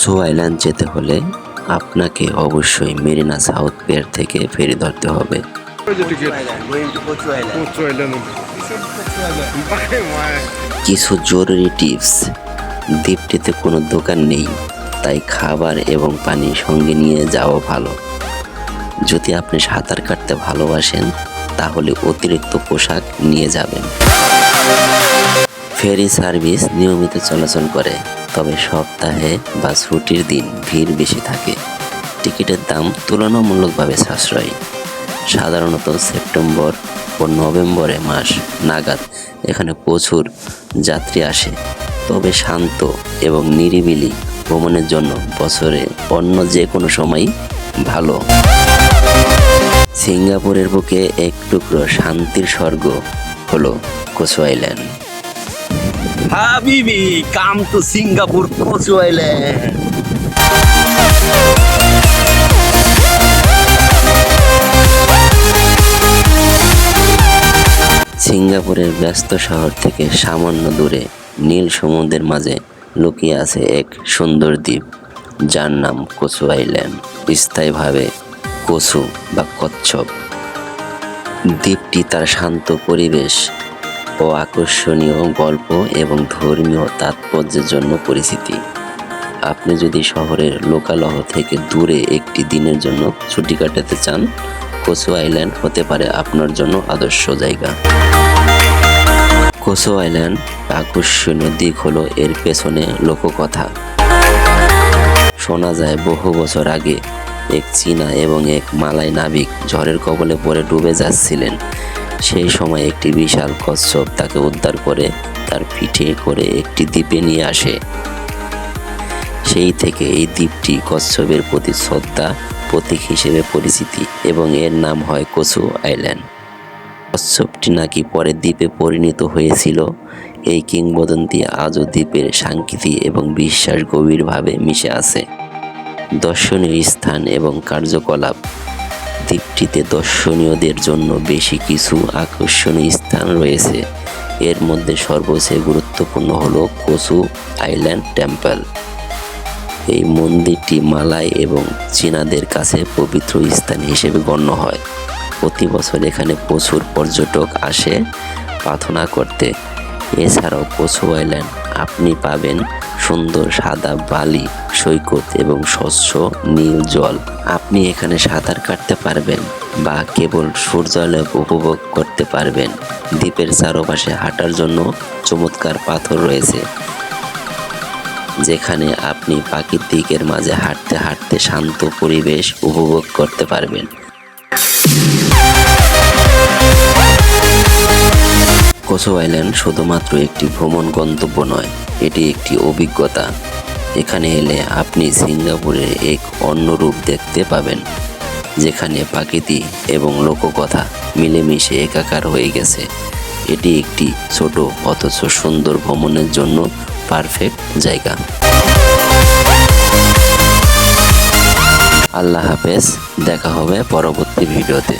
কোসো island যেতে হলে আপনাকে অবশ্যই মেরিনা সাউথ পিয়ার থেকে ফেরি ধরতে হবে। কিছু জরুরি টিপস: দ্বীপটিতে কোনো দোকান নেই, তাই খাবার এবং পানি সঙ্গে নিয়ে যাওয়া ভালো। যদি আপনি সাঁতার কাটতে ভালোবাসেন তাহলে অতিরিক্ত পোশাক নিয়ে যাবেন। ফেরি সার্ভিস নিয়মিত চলাচল করে, তবে সপ্তাহে বা ছুটির দিন ভিড় বেশি থাকে। টিকিটের দাম তুলনামূলকভাবে সাশ্রয়ী। সাধারণত সেপ্টেম্বর ও নভেম্বরে মাস নাগাদ এখানে প্রচুর যাত্রী আসে, তবে শান্ত এবং নিরিবিলি ভ্রমণের জন্য বছরে অন্য যে কোনো সময়ই ভালো। সিঙ্গাপুরের বুকে এক টুকরো শান্তির স্বর্গ হলো কোসো island. Habibi, come to Singapore, Kosu Island. সিঙ্গাপুরের ব্যস্ত শহর থেকে সামান্য দূরে নীল সমুদ্রের মাঝে লুকিয়ে আছে এক সুন্দর দ্বীপ, যার নাম কোসো আইল্যান্ড, স্থায়ীভাবে কোসু বা কচ্ছপ। দ্বীপটি তার শান্ত পরিবেশ ও আকর্ষণীয় গল্প এবং ধর্মীয় তাৎপর্যের জন্য পরিচিত। আপনি যদি শহরের লোকালহ থেকে দূরে একটি দিনের জন্য ছুটি কাটাতে চান, কোসো আইল্যান্ড হতে পারে আপনার জন্য আদর্শ জায়গা। কোসো আইল্যান্ড আকর্ষণীয় দিক হলো এর পেছনে লোককথা। শোনা যায় বহু বছর আগে এক চীনা এবং এক মালয় নাবিক ঝড়ের কবলে পড়ে ডুবে যাচ্ছিলেন। সেই সময় একটি বিশাল কচ্ছপ তাকে উদ্ধার করে তার পিঠে করে একটি দ্বীপে নিয়ে আসে। সেই থেকে এই দ্বীপটি কচ্ছপের প্রতি শ্রদ্ধা প্রতীক হিসেবে পরিচিতি এবং এর নাম হয় কোসো আইল্যান্ড। কচ্ছপটি নাকি পরে দ্বীপে পরিণত হয়েছিল। এই কিংবদন্তি আজও দ্বীপের সংস্কৃতি এবং বিশ্বাস গভীরভাবে মিশে আছে। দর্শনীয় স্থান এবং কার্যকলাপ: দ্বীপটিতে দর্শনীয়দের জন্য বেশি কিছু আকর্ষণীয় স্থান রয়েছে। এর মধ্যে সর্বচেয়ে গুরুত্বপূর্ণ হলো কোসো আইল্যান্ড টেম্পল। এই মন্দিরটি মালয় এবং চীনাদের কাছে পবিত্র স্থান হিসেবে গণ্য হয়। প্রতি বছর এখানে প্রচুর পর্যটক আসে প্রার্থনা করতে। এছাড়াও কোসো আইল্যান্ড আপনি পাবেন সুন্দর সাদা বালি সৈকত এবং স্বচ্ছ নীল জল। আপনি এখানে সাঁতার কাটতে পারবেন বা কেবল সূর্যালোক উপভোগ করতে পারবেন। দ্বীপের চারপাশে হাঁটার জন্য চমৎকার পাথর রয়েছে, যেখানে আপনি প্রাকৃতিকের মাঝে হাঁটতে হাঁটতে শান্ত পরিবেশ উপভোগ করতে পারবেন। কোসো আইল্যান্ড শুধুমাত্র একটি ভ্রমণ গন্তব্য নয়, এটি একটি অভিজ্ঞতা। এখানে এলে আপনি সিঙ্গাপুরের এক অন্য রূপ দেখতে পাবেন, যেখানে প্রকৃতি এবং লোককথা মিলেমিশে একাকার হয়ে গেছে। এটি একটি ছোট অথচ সুন্দর ভ্রমণের জন্য পারফেক্ট জায়গা। আল্লাহ হাফেজ, দেখা হবে পরবর্তী ভিডিওতে।